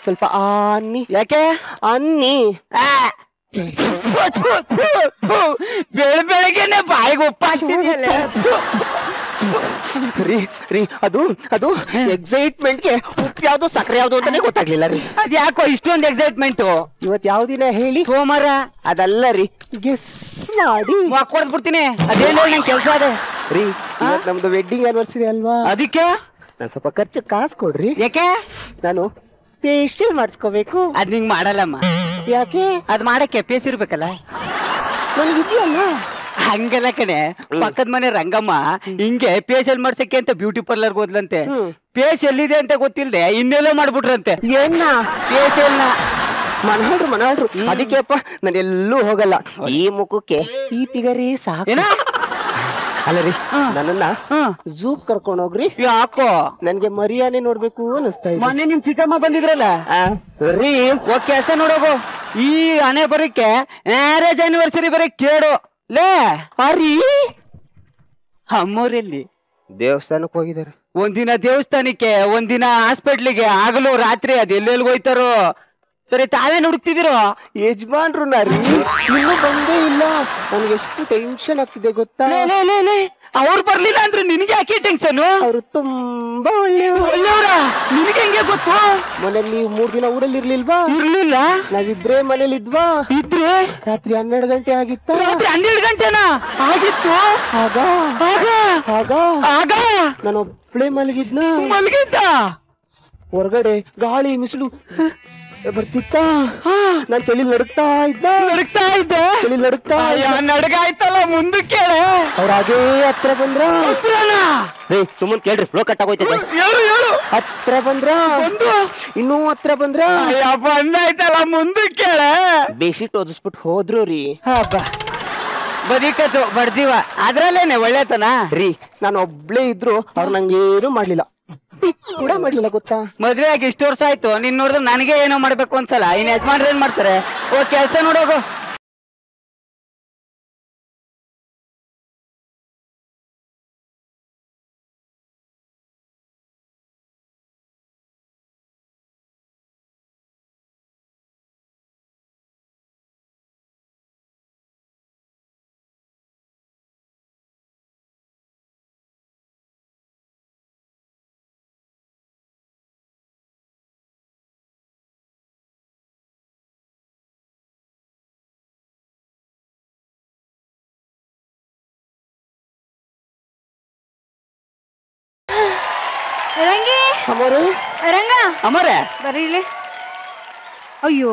ಸ್ವಲ್ಪ ಅನ್ನಿ. ಯಾಕೆ ಅನ್ನಿ. ಬೆಳಗ್ಗೆನೆ ಬಾಯಿಗೆ ಉಪ್ಪ ಹಾಕ್ತಿದ್ಯಲ್ಲ. ರೀ ಅದು ಎಕ್ಸೈಟ್ಮೆಂಟ್ಗೆ ಉಪ್ಪು ಯಾವ್ದು ಸಕ್ಕರೆ ಯಾವ್ದು ಅಂತಾನೆ ಗೊತ್ತಾಗ್ಲಿಲ್ಲ ರೀ. ಅದ್ ಯಾಕೋ ಇಷ್ಟೊಂದು ಎಕ್ಸೈಟ್ಮೆಂಟ್? ಇವತ್ ಯಾವ ದಿನ ಹೇಳಿ? ಸೋಮವಾರ. ಅದಲ್ಲ ರೀ, ಗೆಸ್ ಮಾಡಿ. ಕೊಡ್ದು ಬಿಡ್ತೀನಿ. ಅದೇನೋ ನಂಗೆ ಕೆಲಸ ಅದೇ ರೀ. ನಮ್ದು ವೆಡ್ಡಿಂಗ್ ಆನಿವರ್ಸರಿ ಅಲ್ವಾ, ಅದಕ್ಕೆ ನಾನು ಸ್ವಲ್ಪ ಖರ್ಚು ಕಾಸು ಕೊಡ್ರಿ. ಯಾಕೆ? ನಾನು ಫೇಶಿಯಲ್ ಮಾಡಿಸ್ಕೋಬೇಕು. ಅದ್ ನಿಂಗ್ ಮಾಡಲ್ಲಮ್ಮ. ಯಾಕೆ? ಅದ್ ಮಾಡಕ್ಕೆ ಪೇಸ್ ಇರ್ಬೇಕಲ್ಲ. ನನಗಿದೆಯಲ್ಲ. ಹಂಗಲ್ಲ ಕಣೆ, ಪಕ್ಕದ ಮನೆ ರಂಗಮ್ಮ ಹಿಂಗೆ ಫೇಶಿಯಲ್ ಮಾಡ್ಸಕ್ಕೆ ಅಂತ ಬ್ಯೂಟಿ ಪಾರ್ಲರ್ ಹೋದ್ಲಂತೆ. ಫೇಸ್ ಎಲ್ಲಿದೆ ಅಂತ ಗೊತ್ತಿಲ್ದೆ ಇನ್ನೆಲ್ಲೋ ಮಾಡ್ಬಿಟ್ರಂತೆ. ಏನ ಫೇಶಿಯಲ್ ಮನಾಡ್ರು. ಅದಕ್ಕೆಪ್ಪ ನಾನು ಎಲ್ಲೂ ಹೋಗಲ್ಲ. ಈ ಮುಖಕ್ಕೆ ಈ ಪಿಗರಿ ಸಾಕು. ಅಲ್ಲ ರೀ, ನನ್ನನ್ನ ಝೂ ಕರ್ಕೊಂಡು ಹೋಗ್ರಿ. ಯಾಕೋ? ನನ್ಗೆ ಮರಿಯಾನೆ ನೋಡ್ಬೇಕು ಅನಿಸ್ತಾ ಇದೆ. ಮೊನ್ನೆ ನಿಮ್ ಚಿಕ್ಕಮ್ಮ ಬಂದಿದ್ರಲ್ಲ ರೀ, ಹೋಗ್ ಕೆಲ್ಸ ನೋಡೋಗು. ಈ ಹಣೆ ಬರಕ್ಕೆ ಮ್ಯಾರೇಜ್ ಆನಿವರ್ಸರಿ ಬರೀ ಕೇಳು ಲೇ. ಅರಿ ಅಮ್ಮೋರೆಲ್ಲಿ ದೇವಸ್ಥಾನಕ್ಕೆ ಹೋಗಿದ್ದಾರೆ. ಒಂದಿನ ದೇವಸ್ಥಾನಕ್ಕೆ, ಒಂದಿನ ಹಾಸ್ಪಿಟ್ಲಿಗೆ, ಆಗಲು ರಾತ್ರಿ ಅದೆಲ್ಲೆಲ್ಲಿ ಹೋಯ್ತಾರೋ. ಸರಿ, ತಾವೇನ್ ಹುಡುಕ್ತಿದಿರೋ? ಯಜಮಾನ್ರು ನಾರಿ ಇನ್ನೂ ಬಂದೇ ಇಲ್ಲ. ನನ್ಗೆ ಎಷ್ಟು ಟೆನ್ಷನ್ ಆಗ್ತಿದೆ ಗೊತ್ತಾ? ಅವ್ರು ಬರ್ಲಿಲ್ಲ ಅಂದ್ರೆ ನಿನ್ಗೆ ಯಾಕೆ ಟೆನ್ಷನ್? ಅವ್ರು ತುಂಬಾ ಒಳ್ಳೆಯವ್ರ. ನಿನಗೆ ಹೆಂಗೆ ಗೊತ್ತು? ಮನೇಲಿ ನೀವು 3 ದಿನ ಊರಲ್ಲಿ ಇರ್ಲಿಲ್ವಾ? ಇರ್ಲಿಲ್ಲ. ನಾವಿಬ್ರೇ ಮನೇಲಿ ಇದ್ವಾ? ಇದ್ರೆ ರಾತ್ರಿ 12 ಗಂಟೆ ಆಗಿತ್ತ. ರಾತ್ರಿ 12 ಗಂಟೆನಾ ಆಗಿತ್ತು? ಆಗ ನಾನು ಒಬ್ಳೆ ಮಲಗಿದ್ನ. ಹೊರಗಡೆ ಗಾಳಿ ಮಿಸಿಲು ಬರ್ತಿತ್ತ. ನಾನ್ ಚಳಿ ನಡುಕ್ತಾ ಇದ್ದೆ. ನಡಗಾಯ್ತಲ್ಲ. ಮುಂದಕ್ಕೆ ಅವ್ರ ಹಾಗೇ ಹತ್ರ ಬಂದ್ರ. ಸುಮ್ಮನೆ ಕೇಳ್ರಿ, ಫ್ಲೋ ಕಟ್ ಆಗೋಯ್ತದೆ. ಹತ್ರ ಬಂದ್ರ, ಇನ್ನೂ ಹತ್ರ ಬಂದ್ರ. ಬಂದಾಯ್ತಲ್ಲ, ಮುಂದಕ್ಕೆ ಬೇಸಿಟ್ ಓದಿಸ್ಬಿಟ್ಟು ಹೋದ್ರು ರೀ. ಬದಿಕತ್ತು ಬಡ್ದೀವ. ಅದ್ರಲ್ಲೇನೆ ಒಳ್ಳೆತನ ರೀ. ನಾನು ಒಬ್ಳೇ ಇದ್ರು ಅವ್ರು ನಂಗೇನು ಮಾಡ್ಲಿಲ್ಲ, ಪಿಚ್ ಕೂಡ ಮಾಡ್ಲಿಲ್ಲ ಗೊತ್ತಾ? ಮದ್ವೆ ಆಗಿ ಇಷ್ಟು ವರ್ಷ ಆಯ್ತು. ನೀನ್ ನೋಡಿದ್ರೆ ನನಗೆ ಏನೋ ಮಾಡ್ಬೇಕು ಅನ್ಸಲ್ಲ. ಇನ್ ಯಜಮಾನ್ರು ಏನ್ ಮಾಡ್ತಾರೆ? ಓ, ಕೆಲ್ಸ ನೋಡೋಗು. ರಂಗ ಅಮರೇ ಬರ್ರಿ ಇಲ್ಲಿ. ಅಯ್ಯೋ,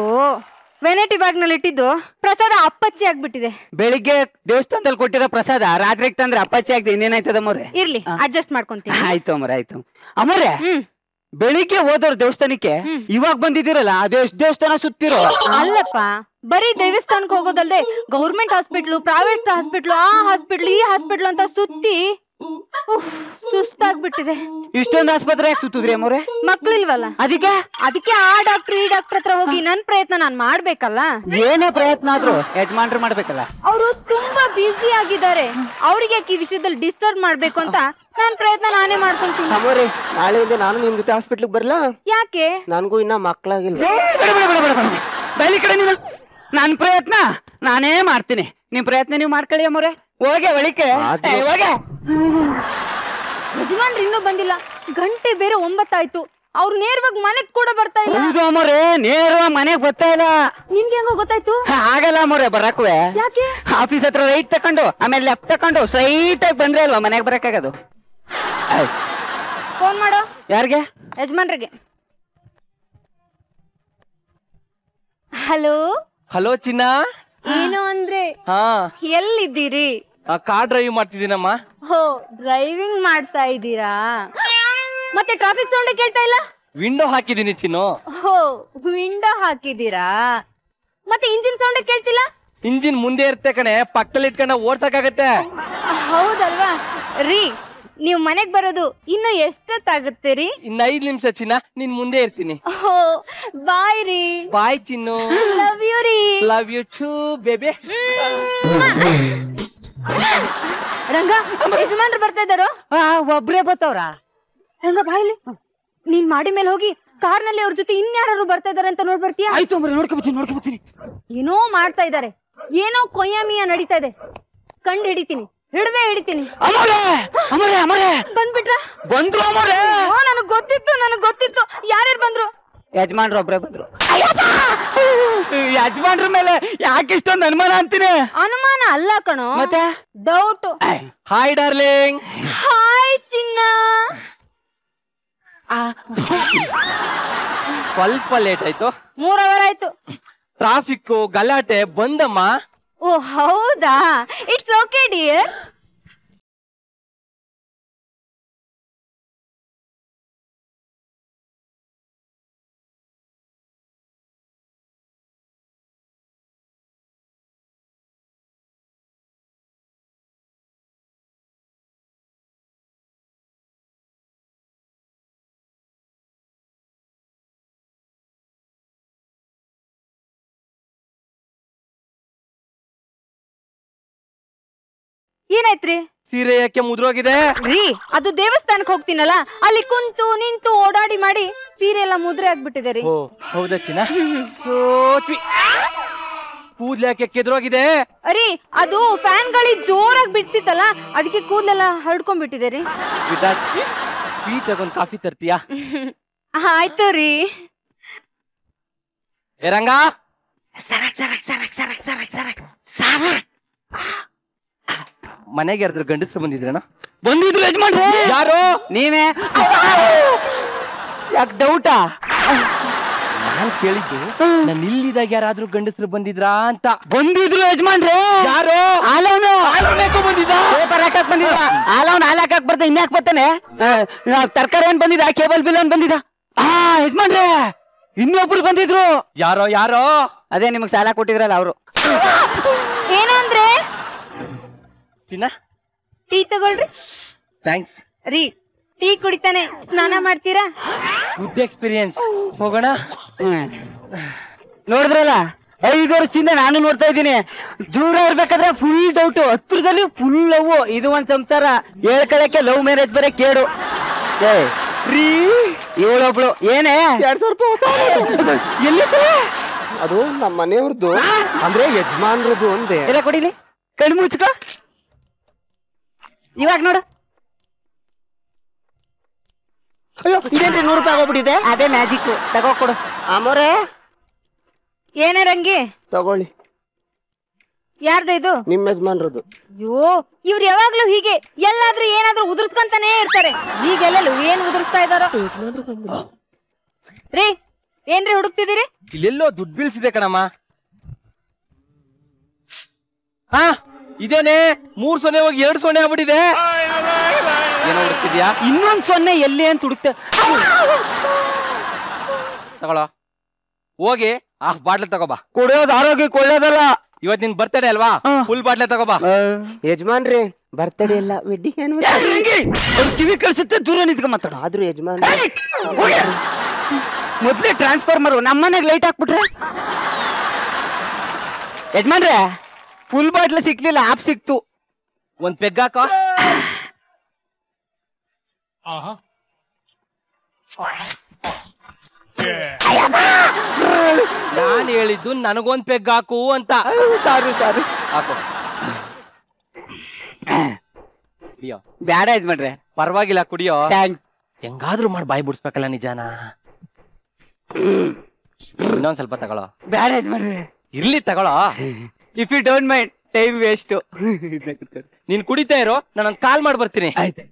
ವೆನೈಟಿ ಬ್ಯಾಗ್ ನಲ್ಲಿ ಇಟ್ಟಿದ್ದು ಪ್ರಸಾದ ಅಪ್ಪಚ್ಚಿ ಆಗ್ಬಿಟ್ಟಿದೆ. ಬೆಳಿಗ್ಗೆ ದೇವಸ್ಥಾನದಲ್ಲಿ ಕೊಟ್ಟಿರೋ ಪ್ರಸಾದ ರಾತ್ರಿಗೆ ತಂದ್ರೆ ಅಪ್ಪಚ್ಚಿ ಆಗ್ತದೆ. ಇನ್ನೇನಾಯ್ತದ ಅಮರೇ? ಇರ್ಲಿ, ಅಡ್ಜಸ್ಟ್ ಮಾಡ್ಕೊಂತೀನಿ. ಆಯ್ತು ಅಮರೇ, ಆಯ್ತು. ಅಮರೇ, ಬೆಳಿಗ್ಗೆ ಹೋದವ್ರು ದೇವಸ್ಥಾನಕ್ಕೆ ಇವಾಗ ಬಂದಿದ್ದೀರಲ್ಲ, ಅದು ಎಷ್ಟು ದೇವಸ್ಥಾನ ಸುತ್ತಿರೋ? ಅಲ್ಲಪ್ಪ, ಬರೀ ದೇವಸ್ಥಾನಕ್ಕೆ ಹೋಗೋದಲ್ದೆ ಗೌರ್ಮೆಂಟ್ ಹಾಸ್ಪಿಟ್ಲು, ಪ್ರೈವೇಟ್ ಹಾಸ್ಪಿಟ್ಲು, ಆ ಹಾಸ್ಪಿಟ್ಲು, ಈ ಹಾಸ್ಪಿಟ್ಲು ಅಂತ ಸುತ್ತಿ ಸುಸ್ತಾಗ್ಬಿಟ್ಟಿದೆ. ಇಷ್ಟೊಂದು ಆಸ್ಪತ್ರೆ ಯಾಕೆ ಸುತ್ತಿದ್ರಿ ಅಮ್ಮವ್ರೆ? ಮಕ್ಳಿಲ್ವಲ್ಲ, ಅದಕ್ಕೆ ಆ ಡಾಕ್ಟರ್ ಈ ಡಾಕ್ಟರ್ ಹತ್ರ ಹೋಗಿ ನನ್ ಪ್ರಯತ್ನ ನಾನ್ ಮಾಡ್ಬೇಕಲ್ಲ. ಏನೇ ಪ್ರಯತ್ನ ಆದ್ರೂ ಯಜಮಾನ್ರು ಮಾಡ್ಬೇಕಲ್ಲ. ಅವರು ತುಂಬಾ ಬ್ಯುಸಿ ಆಗಿದ್ದಾರೆ. ಅವ್ರಿಗೆ ಈ ವಿಷಯದಲ್ಲಿ ಡಿಸ್ಟರ್ಬ್ ಮಾಡ್ಬೇಕು ಅಂತ ನಾನ್ ಪ್ರಯತ್ನ ನಾನೇ ಮಾಡ್ಕೊಂತೀನಿ. ಅಮ್ಮವ್ರೆ, ನಾಳೆಯಿಂದ ನಾನು ನಿಮ್ ಜೊತೆ ಹಾಸ್ಪಿಟ್ಲಿಗೆ ಬರ್ಲಾ? ಯಾಕೆ? ನನ್ಗೂ ಇನ್ನ ಮಕ್ಳಾಗಿಲ್ಲ. ಬೈಲಿ ಕಡೆ ನೀನು. ನನ್ ಪ್ರಯತ್ನ ನಾನೇ ಮಾಡ್ತೀನಿ, ನಿಮ್ ಪ್ರಯತ್ನ ನೀವು ಮಾಡ್ಕೊಳ್ಳಿ ಅಮ್ಮವ್ರೆ. ಹೋಗೆ ಒಳಿಕೆ ಹೋಗೆ. ಯಜಮಾನ್ರು ಇನ್ನೂ ಬಂದಿಲ್ಲ. ಗಂಟೆ ಬೇರೆ 9 ಆಯ್ತು. ಅವ್ರು ನೇರವಾಗಿ ಮನೆಗ್ ಕೂಡ ಬರ್ತಾ ಇಲ್ಲ. ಹೌದು ಅಮ್ಮವ್ರೆ, ನೇರವಾಗಿ ಮನೆಗ್ ಬರ್ತಾ ಇಲ್ಲ. ನಿಮ್ಗೆ ಹೆಂಗೋ ಗೊತ್ತಾಯ್ತು? ಆಗಲ್ಲ ಅಮ್ಮವ್ರೆ ಬರಕ್ವೆ. ಯಾಕೆ? ಆಫೀಸ್ ಹತ್ರ ರೈಟ್ ತಕೊಂಡು ಆಮೇಲೆ ಲೆಫ್ಟ್ ತಕೊಂಡು ಸ್ಟ್ರೈಟ್ ಆಗಿ ಬಂದ್ರೆ ಅಲ್ವಾ ಮನೆಗ್ ಬರಕ್ಕಾಗದು. ಫೋನ್ ಮಾಡೋ. ಯಾರಿಗೆ? ಯಜಮಾನ್ರಿಗೆ. ಹಲೋ. ಹಲೋ ಚಿನ್ನ. ಏನು ಅಂದ್ರೆ? ಎಲ್ಲಿದ್ದೀರಿ? ಕಾರ್ ಡ್ರೈವ್ ಮಾಡ್ತಿದ್ದೀನಮ್ಮ. ಹೋ, ಡ್ರೈವಿಂಗ್ ಮಾಡ್ತಾ ಇದ್ದೀರಾ? ಮತ್ತೆ ಟ್ರಾಫಿಕ್ ಸೌಂಡ್ ಕೇಳ್ತಾ ಇಲ್ಲ? ವಿಂಡೋ ಹಾಕಿದೀನಿ ಚಿನ್ನು. ಹೋ, ವಿಂಡೋ ಹಾಕಿದೀರಾ? ಮತ್ತೆ ಇಂಜಿನ್ ಸೌಂಡ್ ಕೇಳ್ತಿಲ್ಲ? ಇಂಜಿನ್ ಮುಂದೆ ಇರುತ್ತೆ ಕಣೆ, ಪಕ್ಕದಲ್ಲಿ ಇಟ್ಕೊಂಡ ಓಡ್ಸಕ್ಕಾಗತ್ತೆ. ಹೌದಲ್ವಾ ರೀ? ನೀವ್ ಮನೆಗ್ ಬರೋದು ಇನ್ನು ಎಷ್ಟೊತ್ತಾಗುತ್ತೆ ರೀ? ಇನ್ನು 5 ನಿಮಿಷ ಚಿನ್ನ, ನೀನ್ ಮುಂದೆ ಇರ್ತೀನಿ. ಹೋ, ಬಾಯ್ ರೀ. ಬಾಯ್ ಚಿನ್ನು. ಲವ್ ಯು ರೀ. Love you too baby. Ranga, ಯಜಮಾನ್ರು ಬರ್ತಾ ಇದ್ದಾರೋ? ಒಬ್ರೇ ಬತ್ತವ್ರ? ರಂಗ ಬಾಯ್ಲಿ. ನೀನ್ ಮಾಡಿ ಮೇಲೆ ಹೋಗಿ ಕಾರ್ನಲ್ಲಿ ಅವ್ರ ಜೊತೆ ಇನ್ಯಾರು ಬರ್ತಾ ಇದಾರೆ ಅಂತ ನೋಡ್ಬರ್ತೀಯಾ? ಆಯ್ತು ಮರೆ, ನೋಡ್ಕೊಬತ್ತೀನಿ. ಏನೋ ಮಾಡ್ತಾ ಇದಾರೆ, ಏನೋ ಕೊಯ್ಯಾಮಿಯ ನಡೀತಾ ಇದೆ. ಕಂಡು ಹಿಡಿತೀನಿ, ಹಿಡಿತೀನಿ. ಬಂದ್ಬಿಟ್ರ? ಬಂದ್ರು ಅಮರೇ. ನನಗ್ ಗೊತ್ತಿತ್ತು. ಯಾರ್ಯಾರು ಬಂದ್ರು? ಯಜಮಾನ್ರು ಒಬ್ರೆ ಬಂದ್ರು. ಯಜಮಾನ್ರ ಮೇಲೆ ಯಾಕೆ ಇಷ್ಟೊಂದು ಅನುಮಾನ ಅಂತೀನಿ? ಅನುಮಾನ ಅಲ್ಲ ಕಣೋ, ಮತ್ತೆ ಡೌಟ್. Hi darling. ಹಾಯ್ ಚಿನ್ನ. ಸ್ವಲ್ಪ ಲೇಟ್ ಆಯ್ತು. 3 ಅವರ್ ಆಯ್ತು. ಟ್ರಾಫಿಕ್ ಗಲಾಟೆ ಬಂದಮ್ಮ. ಓ ಹೌದಾ, ಇಟ್ಸ್ ಓಕೆ ಡಿಯರ್. ಏನಾಯ್ತ್ರಿ? ಸೀರೆ ಯಾಕೆ ಮುದ್ರೋಗಿದೆ? ರೀ, ಅದು ದೇವಸ್ಥಾನಕ್ಕೆ ಹೋಗ್ತೀನಲ್ಲ, ಅಲ್ಲಿ ಕುಂತು ನಿಂತು ಓಡಾಡಿ ಮಾಡಿ ಸೀರೆ ಎಲ್ಲ ಮುದ್ರೆ ಆಗ್ಬಿಟ್ಟಿದೆ ರೀ. ಓ ಹೌದಾ ಚಿನ್ನ? ಸೋತ್ವಿ. ಕೂದ್ಲು ಯಾಕೆ ಕೆದ್ರೋಗಿದೆ? ಅರಿ, ಅದು ಫ್ಯಾನ್ ಗಾಳಿ ಜೋರಾಗಿ ಬಿಡ್ಸಿತ್ತಲ್ಲ, ಅದಕ್ಕೆ ಕೂದಲೆಲ್ಲ ಹರಡ್ಕೊಂಡ್ಬಿಟ್ಟಿದೆ ರೀ. ಸ್ವೀಟ್ ತಗೊಂಡ್ ಕಾಫಿ ತರ್ತೀಯಾ? ಆಯ್ತು ರೀ. ರಂಗ, ಮನೆಗೆ ಯಾರಾದ್ರೂ ಗಂಡಸ್ರು ಬಂದಿದ್ರಣ? ಬಂದಿದ್ರು ಯಜಮಾನ್ರೆ. ಯಾರು? ನೀವೇ. ಯಾಕೆ ಡೌಟಾ? ನಾನ್ ಕೇಳಿದ್ದು ನಾನು ಇಲ್ಲಿದಾಗ ಯಾರಾದ್ರೂ ಗಂಡಸ್ರು ಬಂದಿದ್ರಾ ಅಂತ. ಬಂದಿದ್ರು ಯಜಮಾನ್ರೆ. ಯಾರು? ಬಂದಿದ್ದ? ಪೇಪರ್ ಹಾಕಕ್ ಬಂದಿದ್ದ. ಹಾಲವನ್ ಹಾಲ್ ಹಾಕಕ್ ಬರ್ದ, ಇನ್ಯಾಕ್ ಬರ್ತಾನೆ? ತರಕಾರಿ ಏನ್ ಬಂದಿದ? ಕೇಬಲ್ ಬಿಲ್ ಏನ್ ಬಂದಿದ? ಯಜಮಾನ್ರೆ, ಇನ್ನೊಬ್ರು ಬಂದಿದ್ರು. ಯಾರೋ? ಅದೇ ನಿಮಗ್ ಸಾಲ ಕೊಟ್ಟಿದ್ರಲ್ಲ ಅವರು. ಏನು ಅಂದ್ರೆ? ಚಿನ್ನ, ಟೀ ತಗೊಳ್ರಿ. ಥ್ಯಾಂಕ್ಸ್ ರೀ. ಟೀ ಕುಡಿತಾನೆ ಸ್ನಾನ ಮಾಡ್ತೀರಾ? Good experience. ಹೋಗೋಣ. ನೋಡಿದ್ರಲ್ಲ, 5 ವರ್ಷದಿಂದ ನಾನು ನೋಡ್ತಾ ಇದ್ದೀನಿ. ದೂರ ಇರ್ಬೇಕಾದ್ರೆ ಫುಲ್ ಡೌಟ್, ಹತ್ರದಲ್ಲಿ ಫುಲ್ ಲವ್. ಇದು ಒಂದ್ ಸಂಸಾರ. ಹೇಳ್ಕೊಳಕ್ಕೆ ಲವ್ ಮ್ಯಾರೇಜ್ ಬರೇ ಕೇಡು. ಇವಳೊಬ್ಳು ಏನೇ 2000 ರೂಪಾಯಿ ಎಲ್ಲಿ? ಅದು ನಮ್ಮ ಮನೆಯವ್ರದ್ದು, ಅಂದ್ರೆ ಯಜಮಾನ್ರದ್ದು ಅಂದೆ. ಎಲ್ಲ ಕೊಡಿಲಿ, ಕಣ್ಣು ಮುಚ್ಕೋ. ಇವಾಗ ನೋಡು. ಅಯ್ಯೋ, ಇದೇನ್ರಿ 100 ರೂಪಾಯಿ ಆಗೋಗ್ಬಿಟ್ಟಿದೆ. ಅದೇ ಮ್ಯಾಜಿಕ್. ತಗೋ ಕೊಡು. ಅಮರೇ, ಏನೇ ರಂಗಿ? ತಗೊಳ್ಳಿ. ಯಾರ್ದ ಇದು? ನಿಮ್ಮ ಯಜಮಾನ್ರದ್ದು. ಅಯ್ಯೋ, ಇವ್ರು ಯಾವಾಗ್ಲೂ ಹೀಗೆ ಎಲ್ಲಾದ್ರೂ ಏನಾದ್ರೂ ಉದುರ್ಸ್ಕೊಂತಾನೆ ಇರ್ತಾರೆ. ಈಗೆಲ್ಲೂ ಏನ್ ಉದುರ್ಸ್ತಾ ಇದಾರೋ. ರೀ, ಏನ್ರಿ ಹುಡುಕ್ತಿದ್ದೀರಿ? ಇಲ್ಲೆಲ್ಲೋ ದುಡ್ಡು ಬೀಳ್ಸಿದೆ ಕಣಮ್ಮ. ಇದೇನೆ 3 ಸೊನ್ನೆ ಹೋಗಿ 2 ಸೊನ್ನೆ ಆಗ್ಬಿಟ್ಟಿದೆ. ಏನೋ ಹುಡುಕ್ತಿದ್ಯಾ? ಇನ್ನೊಂದ್ ಸೊನ್ನೆ ಎಲ್ಲಿ ಅಂತ ಹುಡುಕ್ತ. ತಗೊಳ್ಳೋ, ಹೋಗಿ ಹಾಫ್ ಬಾಟ್ಲ್ ತಗೋಬಾ. ಕುಡಿಯೋದು ಆರೋಗ್ಯಕ್ಕೆ ಒಳ್ಳೇದಲ್ಲ. ಇವತ್ ನಿನ್ ಬರ್ತಡೇ ಅಲ್ವಾ, ಫುಲ್ ಬಾಟ್ಲೆ ತಗೋಬಾ. ಯಜಮಾನ್ರಿ, ಬರ್ತಡೇ ಎಲ್ಲ ವೆಡ್ಡಿಂಗ್ ಅವ್ರು ಕಿವಿ ಕಳ್ಸುತ್ತೆ, ದೂರ ನಿಂತ್ಕೊಂಡ್ ಮಾತಾಡ. ಆದ್ರೂ ಯಜಮಾನ್ ಮೊದ್ಲೇ ಟ್ರಾನ್ಸ್ಫಾರ್ಮರ್ ನಮ್ಮನೆಗ್ ಲೈಟ್ ಹಾಕ್ಬಿಟ್ರೆ. ಯಜಮಾನ್ರೆ, ಫುಲ್ ಬಾಟ್ಲ್ ಸಿಕ್ಲಿಲ್ಲ, ಆಪ್ ಸಿಕ್ತು. ಒಂದ್ ಪೆಗ್ ಹಾಕೋ. ನಾನ್ ಹೇಳಿದ್ದು ನನಗೊಂದ್ ಪೆಗ್ ಹಾಕು ಅಂತ. ಸಾರಿ ಹಾಕು. ಬ್ಯಾಡ ಯಜಮಾನ್ರೆ. ಪರವಾಗಿಲ್ಲ, ಕುಡಿಯೋ. ಥ್ಯಾಂಕ್ಸ್. ಹೆಂಗಾದ್ರೂ ಮಾಡಿ ಬಾಯಿ ಬಿಡಿಸ್ಬೇಕಲ್ಲ ನಿಜಾನ. ಇನ್ನೊಂದ್ ಸ್ವಲ್ಪ ತಗೊಳ್ಳೋ. ಬ್ಯಾಡ ಯಜಮಾನ್ರೆ. ಇರ್ಲಿ ತಗೊಳ್ಳೋ. If you don't mind, time waste. ನೀನ್ ಕುಡಿತಾ ಇರೋ, ನಾನೊಂದ್ ಕಾಲ್ ಮಾಡಿ ಬರ್ತೀನಿ. ಆಯ್ತು.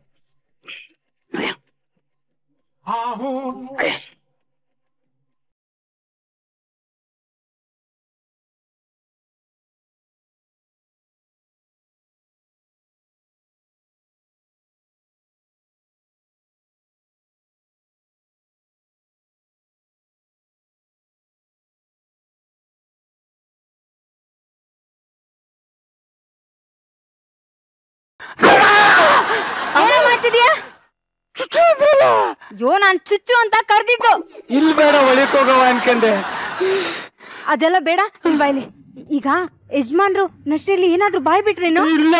ಏನೋ ಮಾಡ್ತಿದ್ಯಾ? ಅಯ್ಯೋ, ನಾನ್ ಚುಚ್ಚು ಅಂತ ಕರ್ದಿದ್ದು. ಇಲ್ಲಿ ಬೇಡ, ಒಳಕ್ ಹೋಗವ ಅನ್ಕಂಡೆ. ಅದೆಲ್ಲ ಬೇಡ, ನಿನ್ ಬಾಯ್ಲಿ. ಈಗ ಯಜಮಾನ್ರು ನಷ್ಟೆಯಲ್ಲಿ ಏನಾದ್ರೂ ಬಾಯ್ ಬಿಟ್ರೇನು? ಇಲ್ಲ.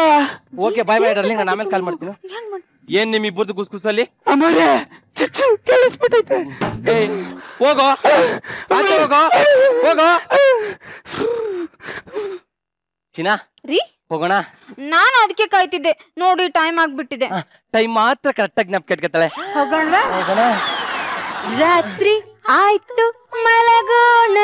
ಓಕೆ, ಬಾಯ್ ಬಾಯ್ ಡಾರ್ಲಿಂಗ್, ನಾನು ಆಮೇಲೆ ಕಾಲ್ ಮಾಡ್ತೀನಿ. ಹೆಂಗ್ ಏನ್ ನಿಮ್ಮಿಬ್ಬರದು ಗುಸ್ಗುಸಲ್ಲಿ? ಅಮ್ಮರೇ ಚುಚ್ಚು ಕೇಳಿಸ್ಬಿಟ್ಟೈತೆ. ಹೋಗೋ ಆಚೆ ಹೋಗೋ ಹೋಗೋ. ಚಿನ್ನ ರೀ ಹೋಗೋಣ. ನಾನು ಅದಕ್ಕೆ ಕಾಯ್ತಿದ್ದೆ ನೋಡಿ, ಟೈಮ್ ಆಗ್ಬಿಟ್ಟಿದೆ. ಟೈಮ್ ಮಾತ್ರ ಕರೆಕ್ಟ್ ಆಗಿ ಜ್ಞಾಪಕ ಇಟ್ಕೊತಾಳೆ. ಹೋಗೋಣ. ರಾತ್ರಿ ಆಯ್ತು ಮಲಗೋಣ.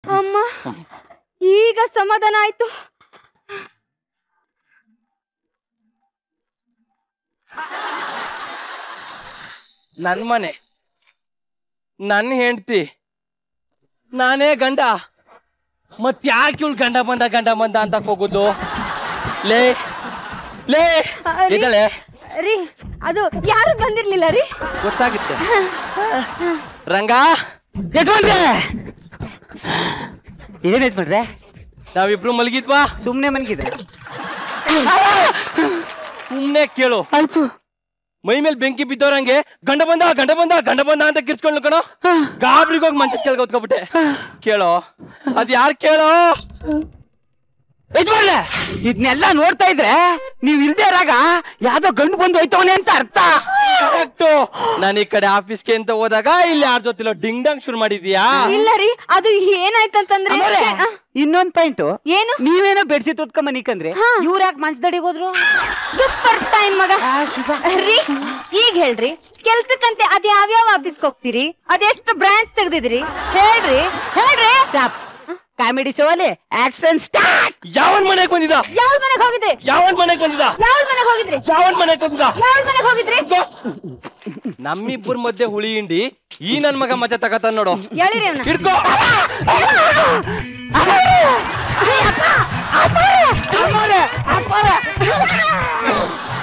ಅಮ್ಮ ಈಗ ಸಮಾಧಾನ ಆಯ್ತು. ನನ್ ಮನೆ, ನನ್ ಹೆಂಡ್ತಿ, ನಾನೇ ಗಂಡ. ಮತ್ ಯಾಕೆ ಇವ್ಳು ಗಂಡ ಬಂದ ಅಂತ ಹೋಗುದು? ಲೇ ಲೇ ಇದ್ದಳೆ. ರೀ ಅದು ಯಾರು ಬಂದಿರ್ಲಿಲ್ಲ ರೀ. ಗೊತ್ತಾಗುತ್ತೆ. ರಂಗ ಯಜಮಾನ್ರೆ, ಏನ್ ಯಜಮಾನ್ರೆ? ನಾವಿಬ್ರು ಮಲಗಿದ್ವಾ? ಸುಮ್ನೆ ಮನ್ಗಿದ್ರೆ ಸುಮ್ನೆ ಕೇಳು. ಆಯ್ತು. ಮೈ ಮೇಲೆ ಬೆಂಕಿ ಬಿದ್ದವ್ರಂಗೆ ಗಂಡ ಬಂದ ಅಂತ ಕಿರ್ಚ್ಕೊಂಡು ಕಣೋ. ಗಾಬ್ರಿಗೋಗಿ ಮಂಚದ ಕೆಳಗೆ ಹೊತ್ಕೊಬಿಟ್ಟೆ. ಕೇಳೋ, ಅದ್ ಯಾರು ಕೇಳೋ? ಯಜಮಾನ್ರೆ, ಇದನ್ನೆಲ್ಲ ನೋಡ್ತಾ ಇದ್ರೆ ನೀವ್ ಇಲ್ದೇ ಇರಾಗ ಯಾವ್ದೋ ಗಂಡು ಬಂದು ಹೋಯ್ತವನೆ ಅಂತ ಅರ್ಥ. ನಾನು ಈ ಕಡೆ ಆಫೀಸ್ಗೆ ಅಂತ ಹೋದಾಗ ಇಲ್ಲಿ ಯಾರ ಜೊತೆಲೋ ಡಿಂಗ್ ಡಂಗ್ ಶುರು ಮಾಡಿದ್ಯಾ? ಇಲ್ಲ ರೀ, ಅದು ಏನಾಯ್ತಂತಂದ್ರೆ ಇನ್ನೊಂದ್ ಪಾಯಿಂಟ್ ಏನು, ನೀವೇನೋ ಬೆಡ್ಶೀಟ್ ಉತ್ಕೊಂಡ್ ಮನಿಕಂದ್ರೆ ಇವ್ರ ಯಾಕೆ ಮಂಚದಡಿಗೆ ಹೋದ್ರು? ಸೂಪರ್ ಟೈಮ್ ಮಗ. ರೀ ಈಗ ಹೇಳ್ರಿ, ಕೆಲ್ಸಕ್ಕಂತೆ ಅದ್ ಯಾವ್ಯಾವ ಆಫೀಸ್ಗೆ ಹೋಗ್ತೀರಿ? ಅದೆಷ್ಟು ಬ್ರಾಂಚ್ ತೆಗ್ದಿದ್ರಿ ಹೇಳ್ರಿ. ಸ್ಟಾಪ್. ಕಾಮಿಡಿ ಶೋ ಅಲ್ಲಿ ಆಕ್ಷನ್ ಸ್ಟಾರ್ಟ್. ಯಾವನ್ ಮನೆಗೆ ಬಂದಿದ? ಯಾವ ಮನೆಗೆ ಹೋಗಿದ್ರಿ? ಯಾವನ್ ಮನೆಗೆ ಬಂದಿದ? ಯಾವ ಮನೆಗೆ ಹೋಗಿದ್ರಿ? ಯಾವನ್ ಮನೆಗೆ ಬಂದಿದ? ಯಾವ ಮನೆಗೆ ಹೋಗಿದ್ರಿ? ನಮ್ಮಿಬ್ಬರ ಮಧ್ಯೆ ಹುಳಿ ಹಿಂಡಿ ಈ ನನ್ ಮಗ ಮಜಾ ತಗತಾನ ನೋಡು. ಹೇಳಿರಿ ಅವ್ನ. ಹಿಡ್ಕೋ.